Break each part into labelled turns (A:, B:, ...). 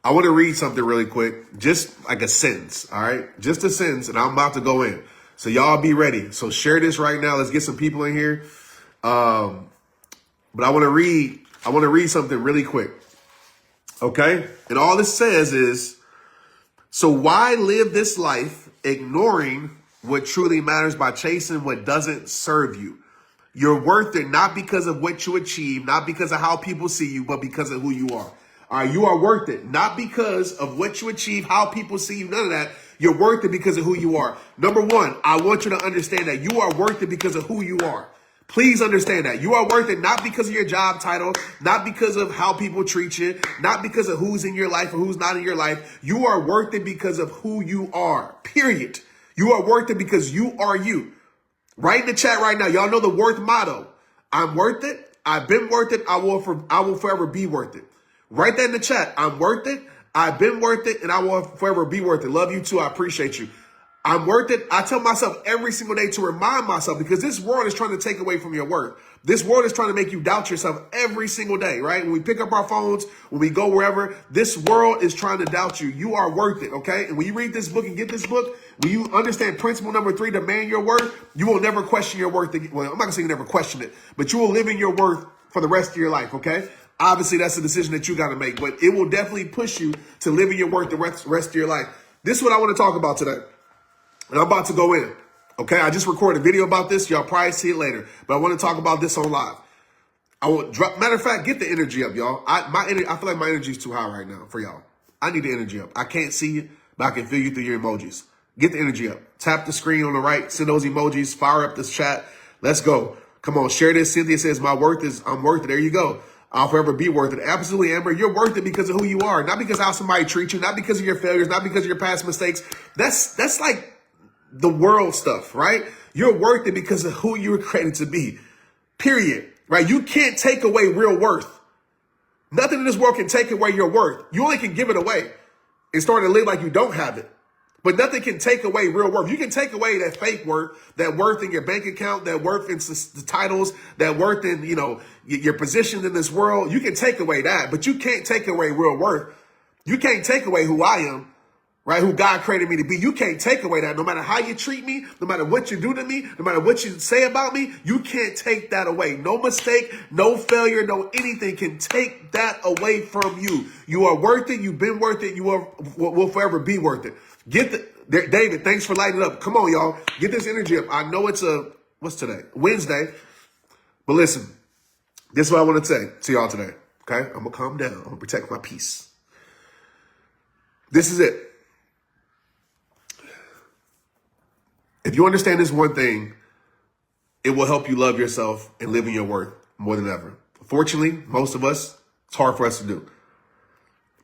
A: I want to read something really quick, just like a sentence, all right? Just a sentence, and I'm about to go in. So y'all be ready. So share this right now. Let's get some people in here. But I want to read something really quick. Okay? And all this says is, so why live this life ignoring what truly matters by chasing what doesn't serve you? You're worth it not because of what you achieve, not because of how people see you, but because of who you are. All right, you are worth it not because of what you achieve, how people see you, none of that. You're worth it because of who you are. Number one, I want you to understand that you are worth it because of who you are. Please understand that. You are worth it not because of your job title, not because of how people treat you, not because of who's in your life or who's not in your life. You are worth it because of who you are, period. You are worth it because you are you. Write in the chat right now. Y'all know the worth motto. I'm worth it. I've been worth it. I will forever be worth it. Write that in the chat. I'm worth it. I've been worth it, and I will forever be worth it. Love you too. I appreciate you. I'm worth it. I tell myself every single day to remind myself, because this world is trying to take away from your worth. This world is trying to make you doubt yourself every single day, right? When we pick up our phones, when we go wherever, this world is trying to doubt you. You are worth it, okay? And when you read this book and get this book, when you understand principle number 3, demand your worth, you will never question your worth. Well, I'm not going to say you never question it, but you will live in your worth for the rest of your life, okay? Obviously, that's a decision that you got to make, but it will definitely push you to live in your worth the rest of your life. This is what I want to talk about today. And I'm about to go in. Okay, I just recorded a video about this. Y'all probably see it later. But I want to talk about this on live. Matter of fact, get the energy up, y'all. I feel like my energy is too high right now for y'all. I need the energy up. I can't see you, but I can feel you through your emojis. Get the energy up. Tap the screen on the right. Send those emojis. Fire up this chat. Let's go. Come on, share this. Cynthia says, I'm worth it. There you go. I'll forever be worth it. Absolutely, Amber. You're worth it because of who you are. Not because of how somebody treats you. Not because of your failures. Not because of your past mistakes. That's like the world stuff, right? You're worth it because of who you were created to be, period, right? You can't take away real worth. Nothing in this world can take away your worth. You only can give it away and start to live like you don't have it. But nothing can take away real worth. You can take away that fake worth, that worth in your bank account, that worth in the titles, that worth in, your position in this world. You can take away that, but you can't take away real worth. You can't take away who I am. Right? Who God created me to be. You can't take away that. No matter how you treat me, no matter what you do to me, no matter what you say about me, you can't take that away. No mistake, no failure, no anything can take that away from you. You are worth it. You've been worth it. You will forever be worth it. David, thanks for lighting it up. Come on, y'all. Get this energy up. I know it's what's today? Wednesday. But listen, this is what I want to say to y'all today. Okay? I'm going to calm down. I'm going to protect my peace. This is it. If you understand this one thing, it will help you love yourself and live in your worth more than ever. Fortunately, most of us, it's hard for us to do.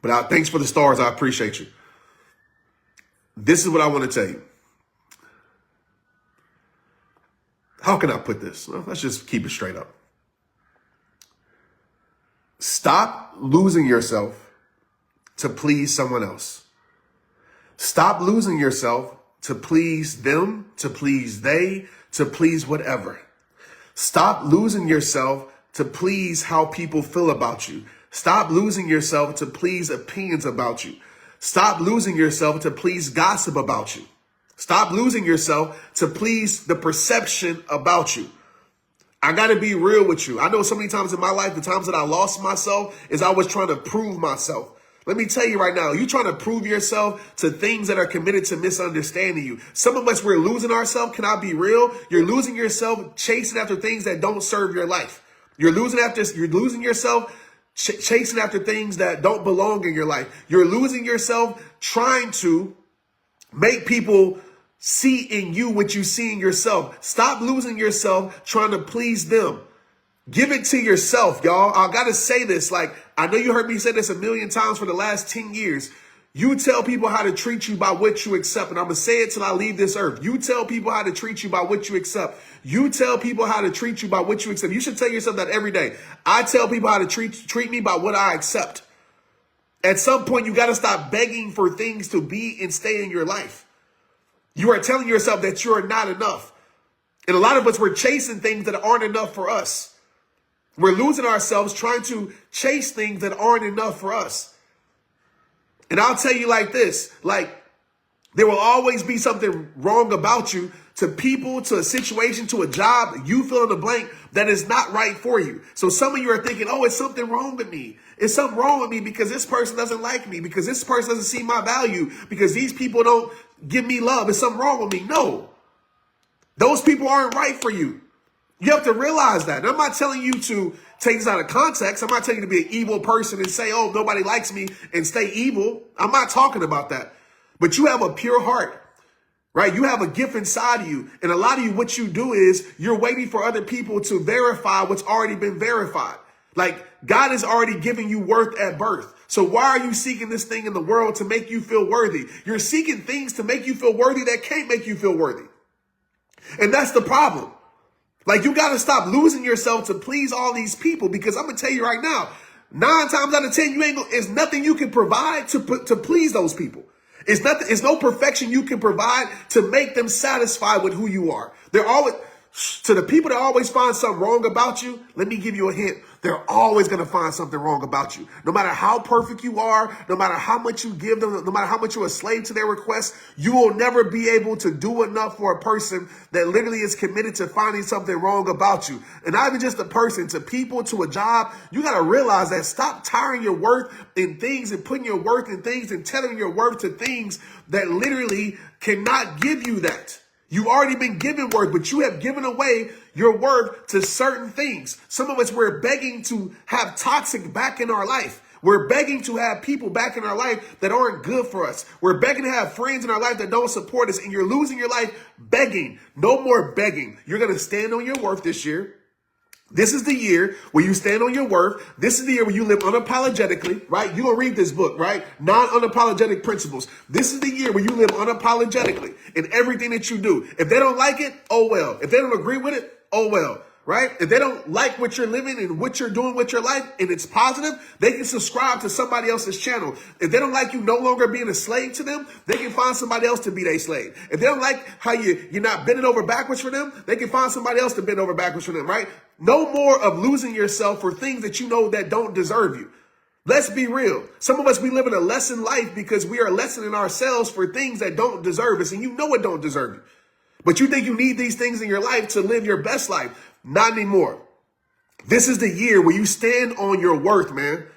A: But thanks for the stars. I appreciate you. This is what I want to tell you. How can I put this? Well, let's just keep it straight up. Stop losing yourself to please someone else. Stop losing yourself to please them, to please they, to please whatever. Stop losing yourself to please how people feel about you. Stop losing yourself to please opinions about you. Stop losing yourself to please gossip about you. Stop losing yourself to please the perception about you. I got to be real with you. I know so many times in my life, the times that I lost myself is I was trying to prove myself. Let me tell you right now, you're trying to prove yourself to things that are committed to misunderstanding you. Some of us, we're losing ourselves. Can I be real? You're losing yourself chasing after things that don't serve your life. You're losing yourself chasing after things that don't belong in your life. You're losing yourself trying to make people see in you what you see in yourself. Stop losing yourself trying to please them. Give it to yourself, y'all. I got to say this. I know you heard me say this a million times for the last 10 years. You tell people how to treat you by what you accept. And I'm going to say it till I leave this earth. You tell people how to treat you by what you accept. You tell people how to treat you by what you accept. You should tell yourself that every day. I tell people how to treat me by what I accept. At some point, you got to stop begging for things to be and stay in your life. You are telling yourself that you are not enough. And a lot of us, we're chasing things that aren't enough for us. We're losing ourselves trying to chase things that aren't enough for us. And I'll tell you like this, like there will always be something wrong about you, to people, to a situation, to a job, you fill in the blank, that is not right for you. So some of you are thinking, oh, it's something wrong with me. It's something wrong with me because this person doesn't like me, because this person doesn't see my value, because these people don't give me love. It's something wrong with me. No, those people aren't right for you. You have to realize that. And I'm not telling you to take this out of context. I'm not telling you to be an evil person and say, oh, nobody likes me and stay evil. I'm not talking about that. But you have a pure heart, right? You have a gift inside of you. And a lot of you, what you do is you're waiting for other people to verify what's already been verified. Like God has already given you worth at birth. So why are you seeking this thing in the world to make you feel worthy? You're seeking things to make you feel worthy that can't make you feel worthy. And that's the problem. Like you got to stop losing yourself to please all these people, because I'm going to tell you right now, 9 times out of 10, it's nothing you can provide to please those people. It's no perfection you can provide to make them satisfied with who you are. They're always, to the people that always find something wrong about you, let me give you a hint. They're always going to find something wrong about you. No matter how perfect you are, no matter how much you give them, no matter how much you're a slave to their requests, you will never be able to do enough for a person that literally is committed to finding something wrong about you. And not even just a person, to people, to a job. You got to realize that. Stop tiring your worth in things and putting your worth in things and telling your worth to things that literally cannot give you that. You've already been given worth, but you have given away your worth to certain things. Some of us, we're begging to have toxic back in our life. We're begging to have people back in our life that aren't good for us. We're begging to have friends in our life that don't support us, and you're losing your life begging. No more begging. You're going to stand on your worth this year. This is the year where you stand on your worth. This is the year where you live unapologetically, right? You're going to read this book, right? Non-unapologetic principles. This is the year where you live unapologetically in everything that you do. If they don't like it, oh well. If they don't agree with it, oh well, right? If they don't like what you're living and what you're doing with your life and it's positive, they can subscribe to somebody else's channel. If they don't like you no longer being a slave to them, they can find somebody else to be their slave. If they don't like how you're not bending over backwards for them, they can find somebody else to bend over backwards for them, right? No more of losing yourself for things that you know that don't deserve you. Let's be real. Some of us, we live in a lesson life because we are lessening ourselves for things that don't deserve us, and you know it don't deserve you. But you think you need these things in your life to live your best life. Not anymore. This is the year where you stand on your worth, man.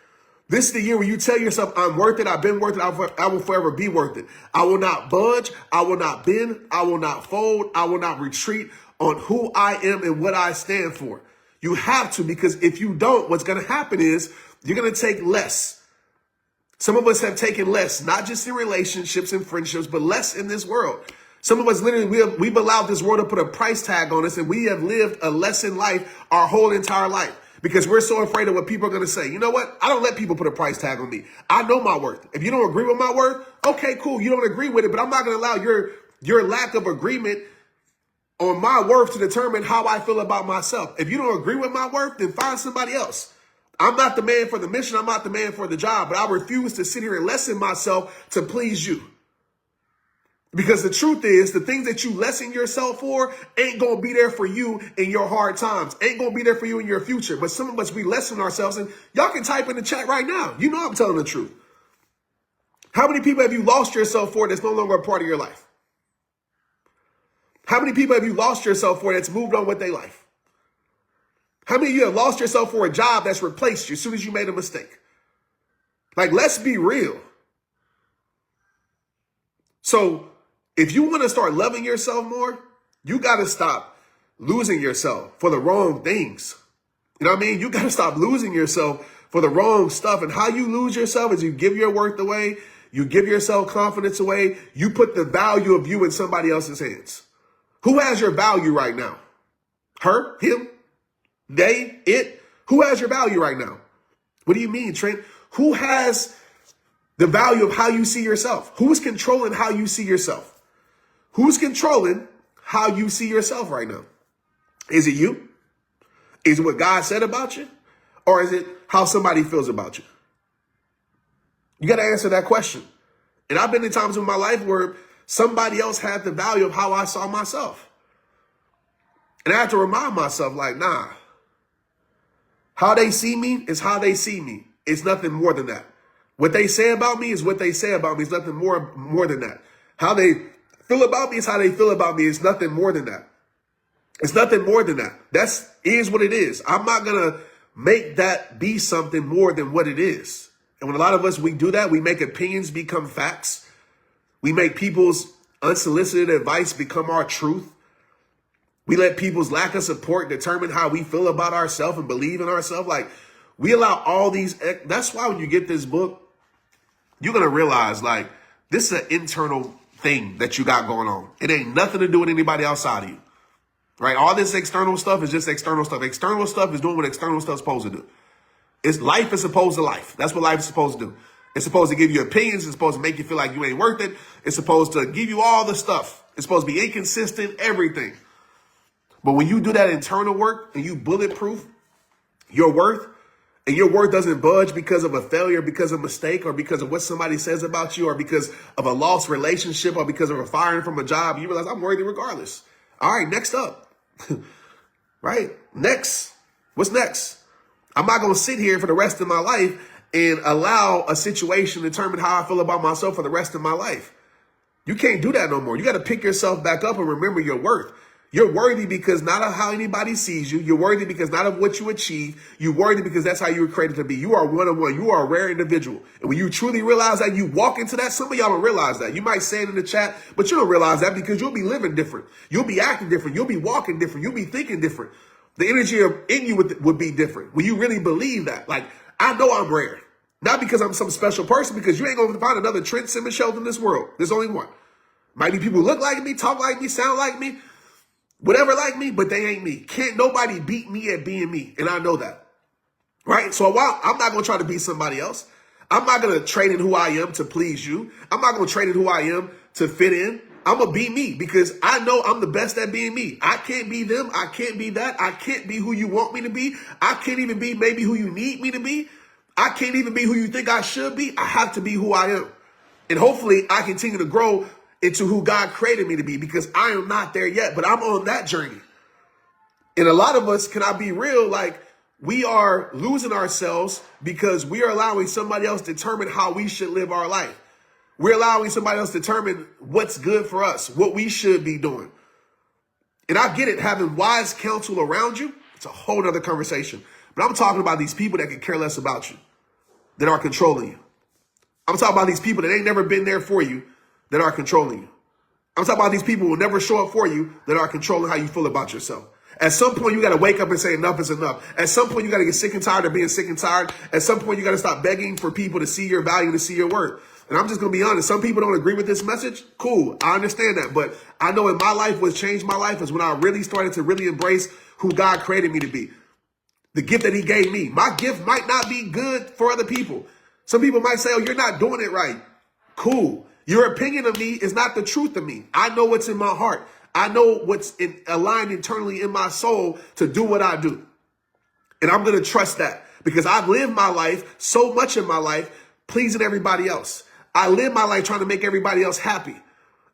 A: This is the year where you tell yourself, I'm worth it. I've been worth it. I will forever be worth it. I will not budge. I will not bend. I will not fold. I will not retreat on who I am and what I stand for. You have to, because if you don't, what's going to happen is you're going to take less. Some of us have taken less, not just in relationships and friendships, but less in this world. Some of us literally, we've allowed this world to put a price tag on us, and we have lived a lesson life our whole entire life because we're so afraid of what people are going to say. You know what? I don't let people put a price tag on me. I know my worth. If you don't agree with my worth, okay, cool. You don't agree with it, but I'm not going to allow your lack of agreement on my worth to determine how I feel about myself. If you don't agree with my worth, then find somebody else. I'm not the man for the mission. I'm not the man for the job, but I refuse to sit here and lessen myself to please you. Because the truth is, the things that you lessen yourself for ain't going to be there for you in your hard times. Ain't going to be there for you in your future. But some of us, we lessen ourselves, and y'all can type in the chat right now. You know I'm telling the truth. How many people have you lost yourself for that's no longer a part of your life? How many people have you lost yourself for that's moved on with their life? How many of you have lost yourself for a job that's replaced you as soon as you made a mistake? Like, let's be real. So if you want to start loving yourself more, you got to stop losing yourself for the wrong things. You know what I mean? You got to stop losing yourself for the wrong stuff. And how you lose yourself is you give your worth away. You give your self-confidence away. You put the value of you in somebody else's hands. Who has your value right now? Her, him, they, it? Who has your value right now? What do you mean, Trent? Who has the value of how you see yourself? Who's controlling how you see yourself? Who's controlling how you see yourself right now? Is it you? Is it what God said about you? Or is it how somebody feels about you? You got to answer that question. And I've been in times in my life where somebody else had the value of how I saw myself. And I have to remind myself, like, nah, how they see me is how they see me. It's nothing more than that. What they say about me is what they say about me. It's nothing more than that. How they feel about me is how they feel about me. It's nothing more than that. It's nothing more than that. That's is what it is. I'm not going to make that be something more than what it is. And when a lot of us, we do that, we make opinions become facts. We make people's unsolicited advice become our truth. We let people's lack of support determine how we feel about ourselves and believe in ourselves. Like, we allow all these. That's why when you get this book, you're going to realize, like, this is an internal thing that you got going on. It ain't nothing to do with anybody outside of you, right? All this external stuff is just external stuff. External stuff is doing what external stuff is supposed to do. Life is supposed to life. That's what life is supposed to do. It's supposed to give you opinions. It's supposed to make you feel like you ain't worth it. It's supposed to give you all the stuff. It's supposed to be inconsistent, everything. But when you do that internal work and you bulletproof your worth, and your worth doesn't budge because of a failure, because of a mistake, or because of what somebody says about you, or because of a lost relationship, or because of a firing from a job, you realize I'm worthy regardless. All right, next up. Right? Next. What's next? I'm not going to sit here for the rest of my life and allow a situation to determine how I feel about myself for the rest of my life. You can't do that no more. You got to pick yourself back up and remember your worth. You're worthy because not of how anybody sees you. You're worthy because not of what you achieve. You're worthy because that's how you were created to be. You are one-on-one. You are a rare individual. And when you truly realize that, you walk into that. Some of y'all don't realize that. You might say it in the chat, but you don't realize that because you'll be living different. You'll be acting different. You'll be walking different. You'll be thinking different. The energy in you would be different when you really believe that. Like, I know I'm rare. Not because I'm some special person, because you ain't going to find another Trent Shelton in this world. There's only one. Might be people who look like me, talk like me, sound like me, whatever like me, but they ain't me. Can't nobody beat me at being me. And I know that. Right? So while I'm not going to try to be somebody else, I'm not going to trade in who I am to please you. I'm not going to trade in who I am to fit in. I'm going to be me because I know I'm the best at being me. I can't be them. I can't be that. I can't be who you want me to be. I can't even be maybe who you need me to be. I can't even be who you think I should be. I have to be who I am. And hopefully I continue to grow into who God created me to be because I am not there yet, but I'm on that journey. And a lot of us, can I be real? Like, we are losing ourselves because we are allowing somebody else to determine how we should live our life. We're allowing somebody else to determine what's good for us, what we should be doing. And I get it, having wise counsel around you, it's a whole nother conversation. But I'm talking about these people that can care less about you, that are controlling you. I'm talking about these people that ain't never been there for you, that are controlling you. I'm talking about these people who will never show up for you, that are controlling how you feel about yourself. At some point, you got to wake up and say enough is enough. At some point, you got to get sick and tired of being sick and tired. At some point, you got to stop begging for people to see your value, to see your worth. And I'm just going to be honest. Some people don't agree with this message. Cool. I understand that. But I know in my life, what changed my life is when I really started to really embrace who God created me to be. The gift that he gave me. My gift might not be good for other people. Some people might say, oh, you're not doing it right. Cool. Your opinion of me is not the truth of me. I know what's in my heart. I know what's aligned internally in my soul to do what I do. And I'm going to trust that because I've lived my life so much in my life pleasing everybody else. I live my life trying to make everybody else happy.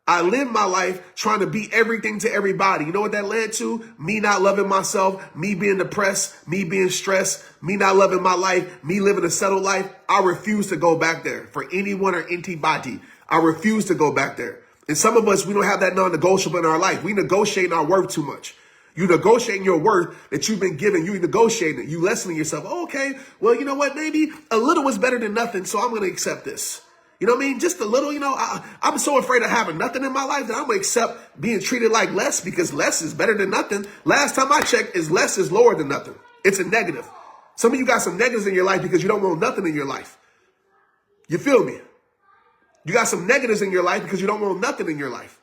A: I live my life trying to be everything to everybody. You know what that led to? Me not loving myself, me being depressed, me being stressed, me not loving my life, me living a settled life. I refuse to go back there for anyone or anybody. I refuse to go back there. And some of us, we don't have that non-negotiable in our life. We negotiate our worth too much. You negotiating your worth that you've been given. You negotiating it. You lessening yourself. Oh, okay, well, you know what? Maybe a little was better than nothing, so I'm going to accept this. You know what I mean? Just a little, I'm so afraid of having nothing in my life that I'm going to accept being treated like less because less is better than nothing. Last time I checked, less is lower than nothing. It's a negative. Some of you got some negatives in your life because you don't want nothing in your life. You feel me? You got some negatives in your life because you don't want nothing in your life.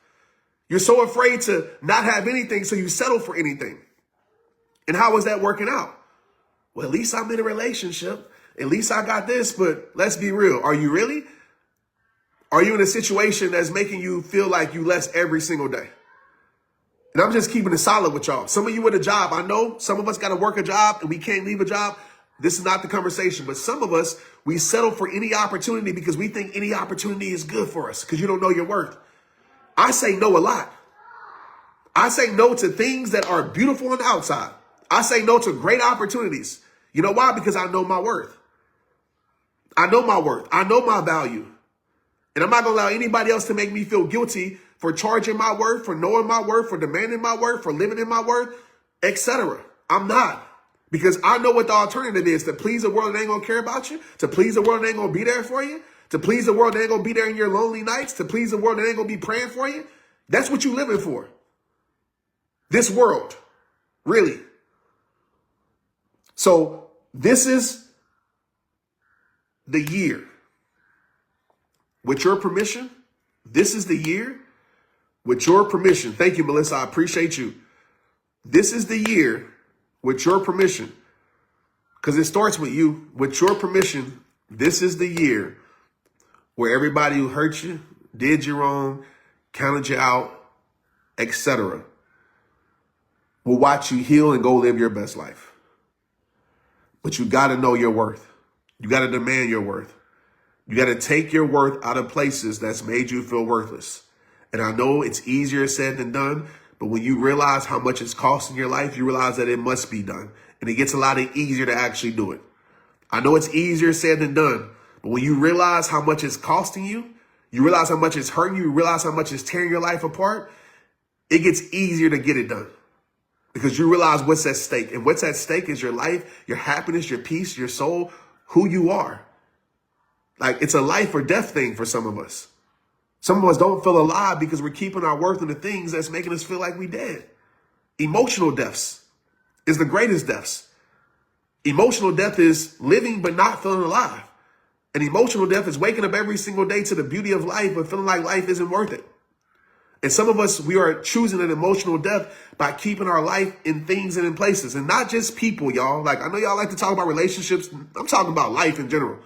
A: You're so afraid to not have anything, so you settle for anything. And how is that working out? Well, at least I'm in a relationship. At least I got this, but let's be real. Are you really? Are you in a situation that's making you feel like you less every single day? And I'm just keeping it solid with y'all. Some of you with a job, I know some of us got to work a job and we can't leave a job. This is not the conversation, but some of us, we settle for any opportunity because we think any opportunity is good for us because you don't know your worth. I say no a lot. I say no to things that are beautiful on the outside. I say no to great opportunities. You know why? Because I know my worth. I know my worth. I know my value. And I'm not going to allow anybody else to make me feel guilty for charging my worth, for knowing my worth, for demanding my worth, for living in my worth, etc. I'm not. Because I know what the alternative is. To please the world that ain't going to care about you. To please the world that ain't going to be there for you. To please the world that ain't going to be there in your lonely nights. To please the world that ain't going to be praying for you. That's what you living for. This world. Really. So this is the year. With your permission, this is the year. With your permission. Thank you, Melissa. I appreciate you. This is the year. With your permission. Because it starts with you. With your permission, this is the year where everybody who hurt you, did you wrong, counted you out, etc., will watch you heal and go live your best life. But you got to know your worth. You got to demand your worth. You got to take your worth out of places that's made you feel worthless. And I know it's easier said than done, but when you realize how much it's costing your life, you realize that it must be done. And it gets a lot easier to actually do it. I know it's easier said than done, but when you realize how much it's costing you, you realize how much it's hurting you, you realize how much it's tearing your life apart, it gets easier to get it done. Because you realize what's at stake. And what's at stake is your life, your happiness, your peace, your soul, who you are. Like, it's a life or death thing for some of us. Some of us don't feel alive because we're keeping our worth in the things that's making us feel like we dead. Emotional deaths is the greatest deaths. Emotional death is living but not feeling alive. And emotional death is waking up every single day to the beauty of life but feeling like life isn't worth it. And some of us, we are choosing an emotional death by keeping our life in things and in places. And not just people, y'all. Like, I know y'all like to talk about relationships. I'm talking about life in general.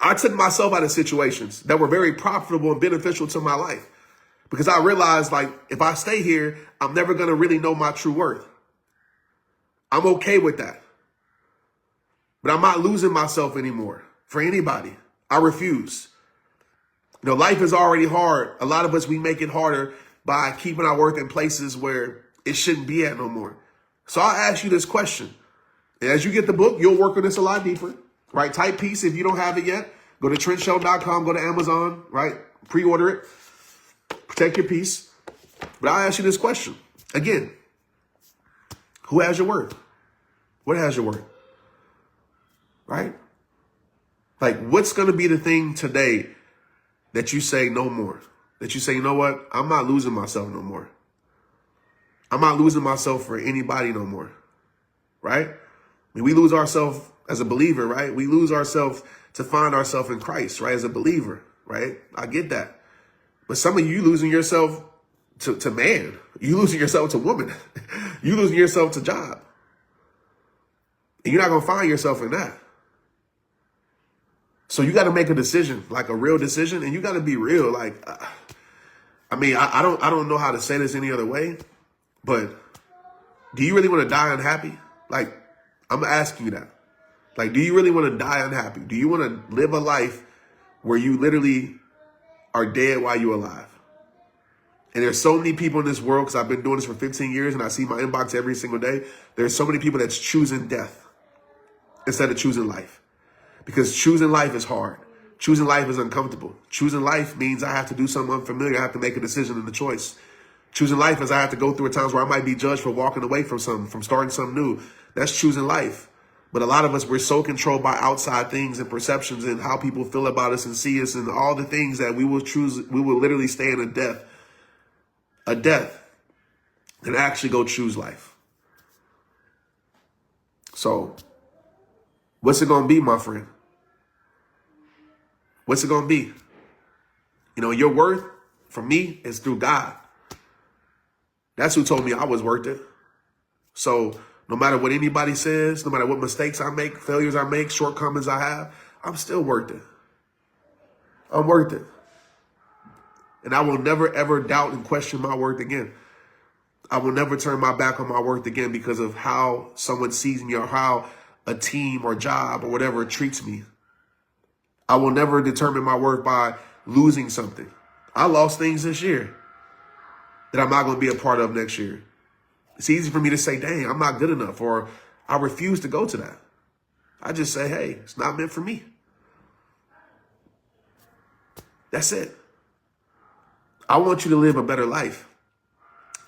A: I took myself out of situations that were very profitable and beneficial to my life because I realized, like, if I stay here, I'm never going to really know my true worth. I'm okay with that. But I'm not losing myself anymore for anybody. I refuse. You know, life is already hard. A lot of us, we make it harder by keeping our worth in places where it shouldn't be at no more. So I'll ask you this question. And as you get the book, you'll work on this a lot deeper. Right? Type peace if you don't have it yet. Go to TrentShelton.com, go to Amazon, right? Pre-order it. Protect your peace. But I'll ask you this question. Again, who has your worth? What has your worth? Right? Like, what's going to be the thing today that you say no more? That you say, you know what? I'm not losing myself no more. I'm not losing myself for anybody no more. Right? I mean, we lose ourselves as a believer, right? We lose ourselves to find ourselves in Christ, right? As a believer, right? I get that. But some of you losing yourself to man. You losing yourself to woman. You losing yourself to job. And you're not going to find yourself in that. So you got to make a decision, like a real decision. And you got to be real. Like, I mean, I don't know how to say this any other way. But do you really want to die unhappy? Like, I'm asking you that. Like, do you really want to die unhappy? Do you want to live a life where you literally are dead while you're alive? And there's so many people in this world, because I've been doing this for 15 years and I see my inbox every single day. There's so many people that's choosing death instead of choosing life. Because choosing life is hard. Choosing life is uncomfortable. Choosing life means I have to do something unfamiliar. I have to make a decision and a choice. Choosing life is I have to go through at times where I might be judged for walking away from something, from starting something new. That's choosing life. But a lot of us, we're so controlled by outside things and perceptions and how people feel about us and see us and all the things that we will literally stay in a death and actually go choose life. So what's it going to be, my friend? What's it going to be? You know, your worth for me is through God. That's who told me I was worth it. So no matter what anybody says, no matter what mistakes I make, failures I make, shortcomings I have, I'm still worth it. I'm worth it. And I will never, ever doubt and question my worth again. I will never turn my back on my worth again because of how someone sees me or how a team or job or whatever treats me. I will never determine my worth by losing something. I lost things this year that I'm not going to be a part of next year. It's easy for me to say, dang, I'm not good enough, or I refuse to go to that. I just say, hey, it's not meant for me. That's it. I want you to live a better life.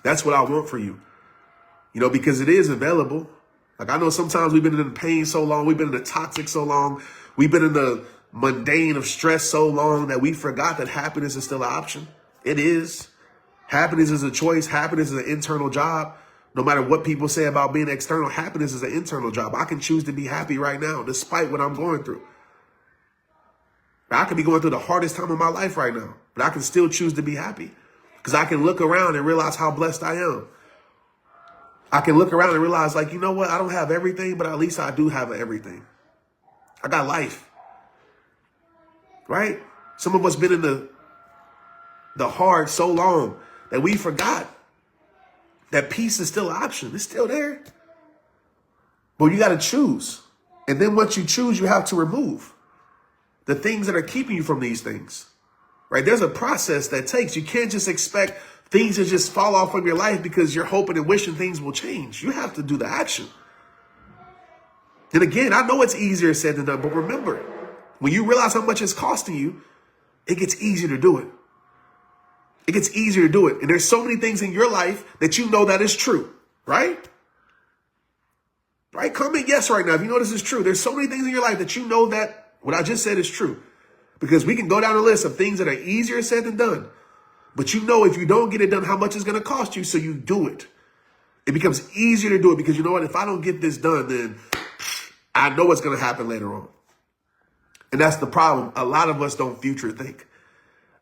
A: That's what I want for you. You know, because it is available. Like, I know sometimes we've been in the pain so long. We've been in the toxic so long. We've been in the mundane of stress so long that we forgot that happiness is still an option. It is. Happiness is a choice. Happiness is an internal job. No matter what people say about being external, happiness is an internal job. I can choose to be happy right now, despite what I'm going through. I could be going through the hardest time of my life right now, but I can still choose to be happy because I can look around and realize how blessed I am. I can look around and realize, like, you know what? I don't have everything, but at least I do have everything. I got life, right? Some of us been in the hard so long that we forgot that peace is still an option. It's still there. But you got to choose. And then once you choose, you have to remove the things that are keeping you from these things, right? There's a process that takes. You can't just expect things to just fall off of your life because you're hoping and wishing things will change. You have to do the action. And again, I know it's easier said than done, but remember, when you realize how much it's costing you, it gets easier to do it. It gets easier to do it. And there's so many things in your life that you know that is true, right? Right? Comment yes right now if you know this is true. There's so many things in your life that you know that what I just said is true. Because we can go down a list of things that are easier said than done. But you know if you don't get it done, how much it's going to cost you, so you do it. It becomes easier to do it because you know what? If I don't get this done, then I know what's going to happen later on. And that's the problem. A lot of us don't future think.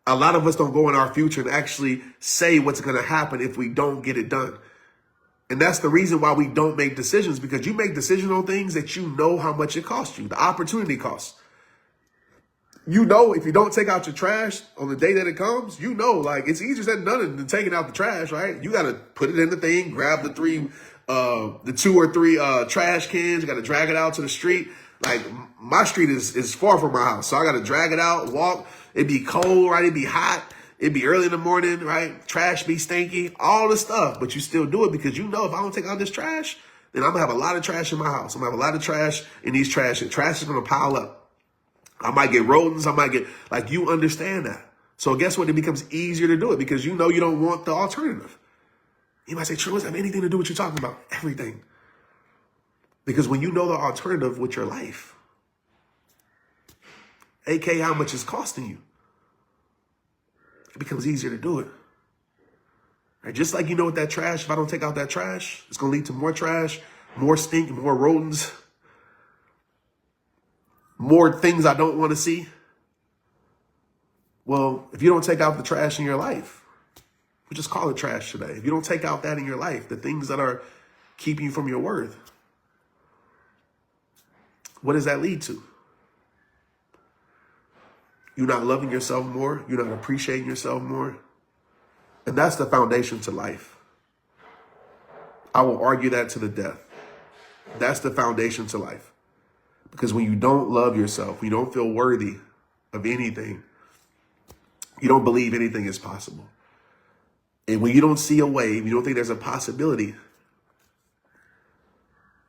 A: A lot of us don't go in our future and actually say what's going to happen if we don't get it done. And that's the reason why we don't make decisions, because you make decisions on things that you know how much it costs you, the opportunity cost. You know, if you don't take out your trash on the day that it comes, you know, like, it's easier said than done than taking out the trash, right? You got to put it in the thing, grab the 2 or 3 trash cans. You got to drag it out to the street. Like, my street is far from my house, so I got to drag it out, walk. It'd be cold, right? It'd be hot. It'd be early in the morning, right? Trash be stinky, all this stuff. But you still do it because you know if I don't take out this trash, then I'm going to have a lot of trash in my house. I'm going to have a lot of trash in these trash, and trash is going to pile up. I might get rodents. I might get, like, you understand that. So guess what? It becomes easier to do it because you know you don't want the alternative. You might say, Trent, does that have anything to do with what you're talking about? Everything. Because when you know the alternative with your life, aka how much it's costing you, it becomes easier to do it. Right? Just like you know with that trash, if I don't take out that trash, it's going to lead to more trash, more stink, more rodents, more things I don't want to see. Well, if you don't take out the trash in your life, we just call it trash today. If you don't take out that in your life, the things that are keeping you from your worth, what does that lead to? You're not loving yourself more. You're not appreciating yourself more. And that's the foundation to life. I will argue that to the death. That's the foundation to life. Because when you don't love yourself, when you don't feel worthy of anything, you don't believe anything is possible. And when you don't see a way, you don't think there's a possibility,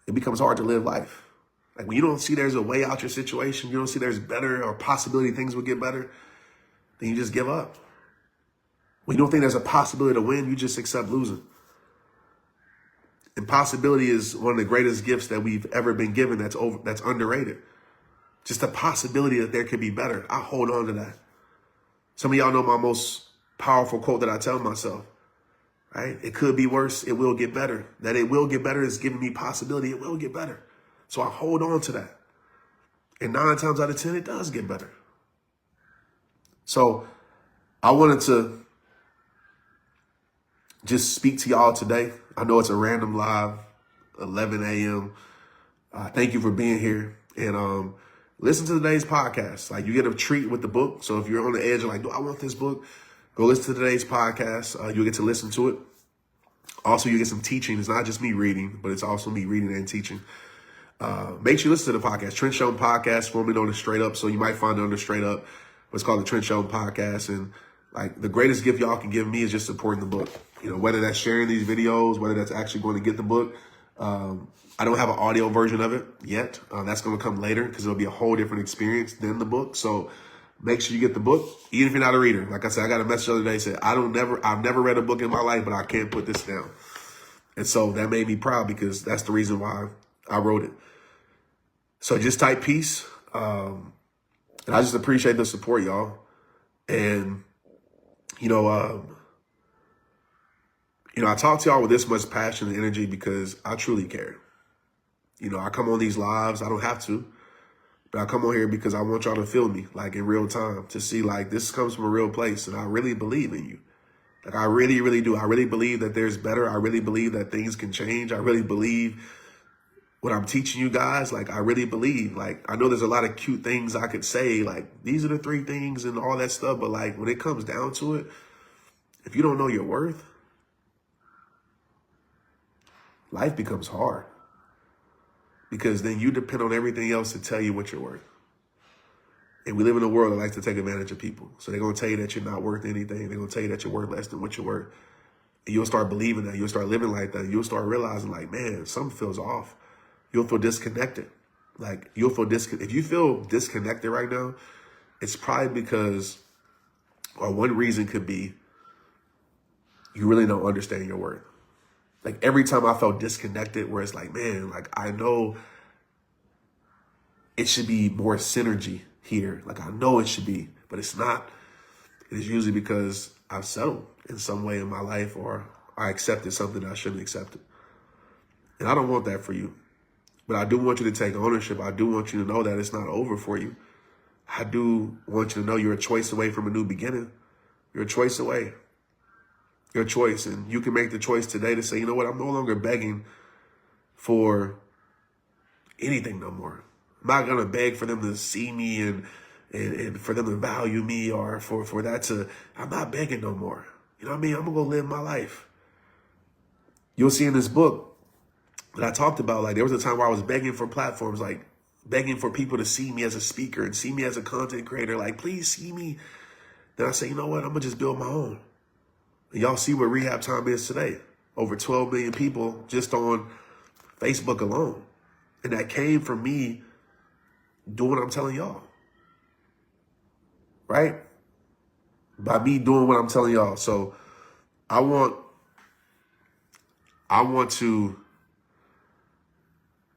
A: it becomes hard to live life. Like, when you don't see there's a way out your situation, you don't see there's better or possibility things will get better, then you just give up. When you don't think there's a possibility to win, you just accept losing. Impossibility is one of the greatest gifts that we've ever been given that's underrated. Just the possibility that there could be better. I hold on to that. Some of y'all know my most powerful quote that I tell myself, right? It could be worse. It will get better. That it will get better is giving me possibility. It will get better. So I hold on to that. And 9 times out of 10, it does get better. So I wanted to just speak to y'all today. I know it's a random live, 11 a.m. Thank you for being here. And listen to today's podcast. Like, you get a treat with the book. So if you're on the edge, you're like, do I want this book? Go listen to today's podcast. You'll get to listen to it. Also, you get some teaching. It's not just me reading, but it's also me reading and teaching. Make sure you listen to the podcast. Trent Shelton Podcast, formerly known as Straight Up. So you might find it under Straight Up. But it's called the Trent Shelton Podcast. And, like, the greatest gift y'all can give me is just supporting the book. You know, whether that's sharing these videos, whether that's actually going to get the book, I don't have an audio version of it yet. That's going to come later because it'll be a whole different experience than the book. So make sure you get the book, even if you're not a reader. Like I said, I got a message the other day that said, I've never read a book in my life, but I can't put this down. And so that made me proud because that's the reason why I wrote it. So just type peace. And I just appreciate the support, y'all. And, I talk to y'all with this much passion and energy because I truly care. I come on these lives. I don't have to, but I come on here because I want y'all to feel me, like in real time, to see like this comes from a real place. And I really believe in you. Like I really, really do. I really believe that there's better. I really believe that things can change. I really believe what I'm teaching you guys. Like I really believe, like, I know there's a lot of cute things I could say, like these are the 3 things and all that stuff. But like when it comes down to it, if you don't know your worth, life becomes hard. Because then you depend on everything else to tell you what you're worth. And we live in a world that likes to take advantage of people. So they're going to tell you that you're not worth anything. They're going to tell you that you're worth less than what you're worth. And you'll start believing that. You'll start living like that. You'll start realizing like, man, something feels off. You'll feel disconnected. Like you'll feel if you feel disconnected right now, it's probably because, or one reason could be, you really don't understand your worth. Like every time I felt disconnected, where it's like, man, like I know it should be more synergy here. Like I know it should be, but it's not. It's usually because I've settled in some way in my life, or I accepted something I shouldn't accept it. And I don't want that for you. But I do want you to take ownership. I do want you to know that it's not over for you. I do want you to know you're a choice away from a new beginning. You're a choice away. Your choice. And you can make the choice today to say, you know what, I'm no longer begging for anything no more. I'm not going to beg for them to see me and for them to value me, or for that to, I'm not begging no more. You know what I mean? I'm going to go live my life. You'll see in this book that I talked about, like there was a time where I was begging for platforms, like begging for people to see me as a speaker and see me as a content creator. Like, please see me. Then I say, you know what? I'm going to just build my own. And y'all see what RehabTime is today. Over 12 million people just on Facebook alone. And that came from me doing what I'm telling y'all. Right? By me doing what I'm telling y'all. So I want to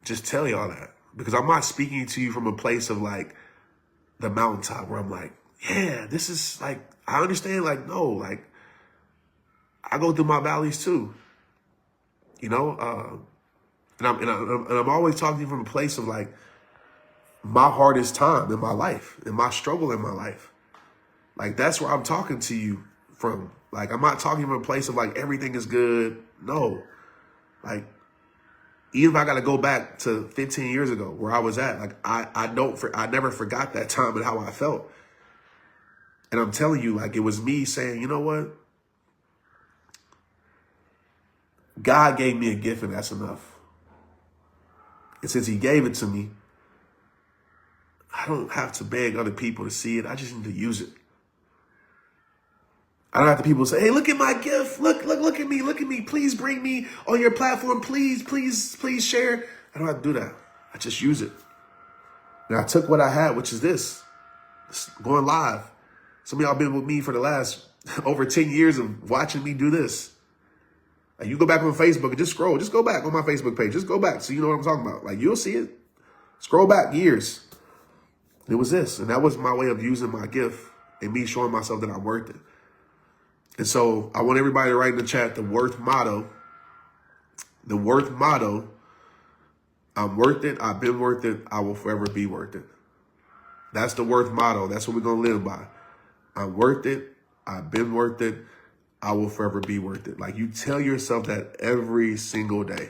A: just tell y'all that. Because I'm not speaking to you from a place of like the mountaintop where I'm like, yeah, this is like, I understand. Like, no, like, I go through my valleys too, and I'm always talking from a place of like my hardest time in my life and my struggle in my life. Like that's where I'm talking to you from. Like I'm not talking from a place of like everything is good. No, like even if I got to go back to 15 years ago where I was at, like I never forgot that time and how I felt. And I'm telling you, like it was me saying, you know what? God gave me a gift and that's enough. And since he gave it to me, I don't have to beg other people to see it. I just need to use it. I don't have to people say, hey, look at my gift. Look at me. Look at me. Please bring me on your platform. Please share. I don't have to do that. I just use it. And I took what I had, which is this going live. Some of y'all been with me for the last over 10 years of watching me do this. Like you go back on Facebook and just scroll. Just go back on my Facebook page. Just go back so you know what I'm talking about. Like you'll see it. Scroll back years. It was this. And that was my way of using my gift and me showing myself that I'm worth it. And so I want everybody to write in the chat the worth motto. The worth motto. I'm worth it. I've been worth it. I will forever be worth it. That's the worth motto. That's what we're going to live by. I'm worth it. I've been worth it. I will forever be worth it. Like you tell yourself that every single day.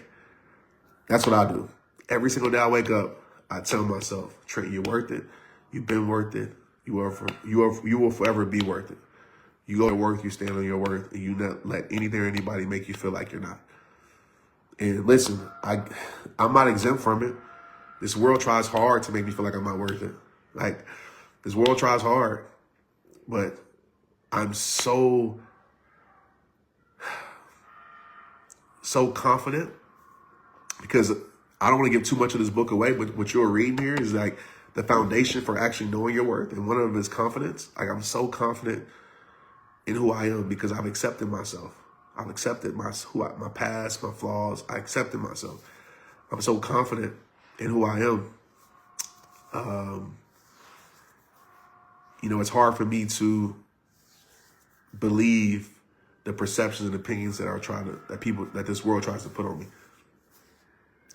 A: That's what I do. Every single day I wake up, I tell myself, Trent, you're worth it. You've been worth it. You will forever be worth it. You go to work, you stand on your worth, and you not let anything or anybody make you feel like you're not. And listen, I'm not exempt from it. This world tries hard to make me feel like I'm not worth it. Like this world tries hard, but I'm so confident because I don't want to give too much of this book away, but what you're reading here is like the foundation for actually knowing your worth. And one of them is confidence. Like, I'm so confident in who I am because I've accepted myself. I've accepted my past, my flaws. I accepted myself. I'm so confident in who I am. You know, it's hard for me to believe the perceptions and opinions that this world tries to put on me.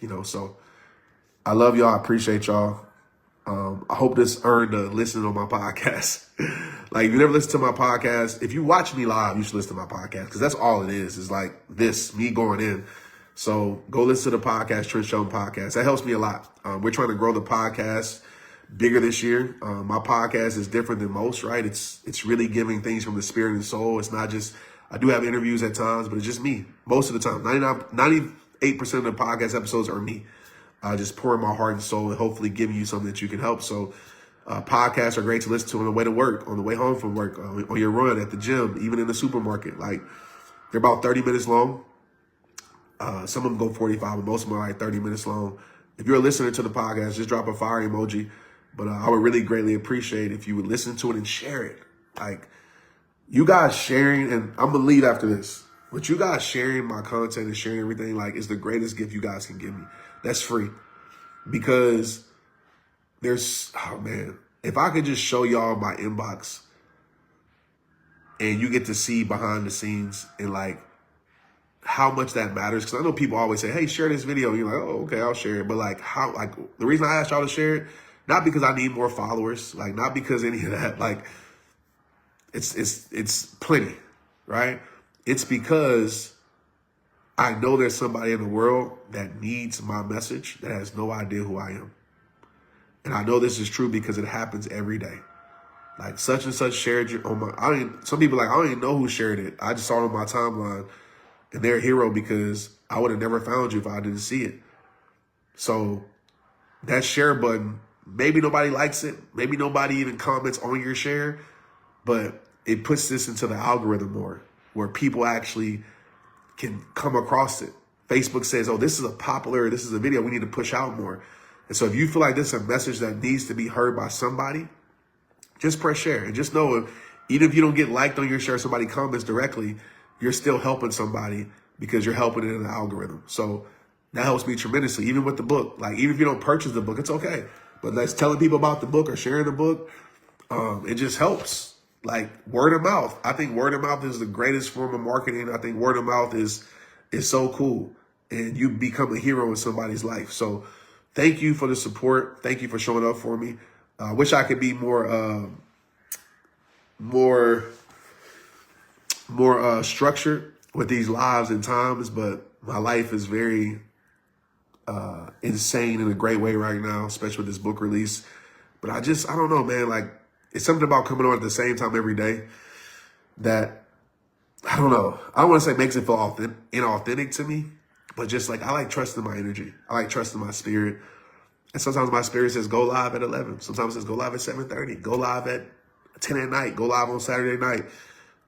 A: You know, so I love y'all. I appreciate y'all. I hope this earned a listen on my podcast. Like, if you never listen to my podcast, if you watch me live, you should listen to my podcast, because that's all it is. It's like this, me going in. So go listen to the podcast, Trent Shelton podcast. That helps me a lot. We're trying to grow the podcast bigger this year. My podcast is different than most, right? It's really giving things from the spirit and soul. It's not just, I do have interviews at times, but it's just me most of the time. 98% of the podcast episodes are me. Just pouring my heart and soul and hopefully giving you something that you can help. So podcasts are great to listen to on the way to work, on the way home from work, on your run, at the gym, even in the supermarket. Like, they're about 30 minutes long. Some of them go 45, but most of them are like 30 minutes long. If you're a listener to the podcast, just drop a fire emoji. But I would really greatly appreciate if you would listen to it and share it. Like, you guys sharing, and I'm going to leave after this, but you guys sharing my content and sharing everything, like, is the greatest gift you guys can give me. That's free. Because oh man, if I could just show y'all my inbox and you get to see behind the scenes and like how much that matters. Because I know people always say, hey, share this video. And you're like, oh, okay, I'll share it. But like, the reason I asked y'all to share it, not because I need more followers, like, not because any of that, like, it's plenty, right? It's because I know there's somebody in the world that needs my message that has no idea who I am. And I know this is true because it happens every day. Like, such and such shared you on some people like, I don't even know who shared it. I just saw it on my timeline, and they're a hero because I would have never found you if I didn't see it. So that share button, maybe nobody likes it. Maybe nobody even comments on your share, but it puts this into the algorithm more, where people actually can come across it. Facebook says, oh, this is a video we need to push out more. And so if you feel like this is a message that needs to be heard by somebody, just press share. And just know, even if you don't get liked on your share, somebody comments directly, you're still helping somebody because you're helping it in the algorithm. So that helps me tremendously, even with the book. Like, even if you don't purchase the book, it's okay. But that's telling people about the book or sharing the book, it just helps. Like, word of mouth. I think word of mouth is the greatest form of marketing. I think word of mouth is so cool. And you become a hero in somebody's life. So thank you for the support. Thank you for showing up for me. I wish I could be more structured with these lives and times, but my life is very insane in a great way right now, especially with this book release. But I don't know, man. Like, it's something about coming on at the same time every day that, I don't know. I don't want to say makes it feel inauthentic to me, but just like, I like trusting my energy. I like trusting my spirit. And sometimes my spirit says, go live at 11. Sometimes it says, go live at 7:30. Go live at 10 at night. Go live on Saturday night.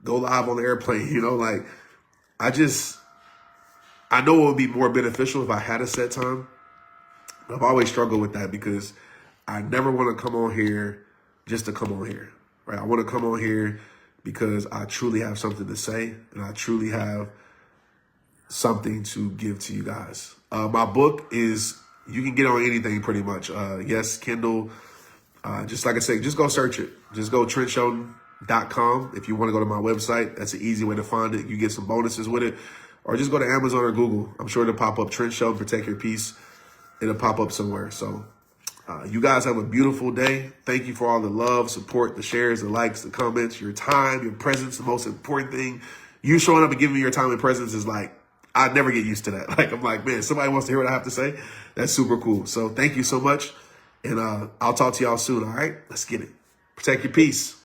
A: Go live on the airplane. You know, like, I know it would be more beneficial if I had a set time. But I've always struggled with that because I never want to come on here just to come on here, right? I want to come on here because I truly have something to say and I truly have something to give to you guys. My book is, you can get on anything pretty much. Yes, Kindle. Just like I said, just go search it. Just go TrentShelton.com. If you want to go to my website, that's an easy way to find it. You get some bonuses with it. Or just go to Amazon or Google. I'm sure it'll pop up, Trent Shelton, Protect Your Peace. It'll pop up somewhere. So you guys have a beautiful day. Thank you for all the love, support, the shares, the likes, the comments, your time, your presence. The most important thing, you showing up and giving me your time and presence is like, I never get used to that. Like, I'm like, man, somebody wants to hear what I have to say. That's super cool. So thank you so much. And I'll talk to y'all soon. All right, let's get it. Protect your peace.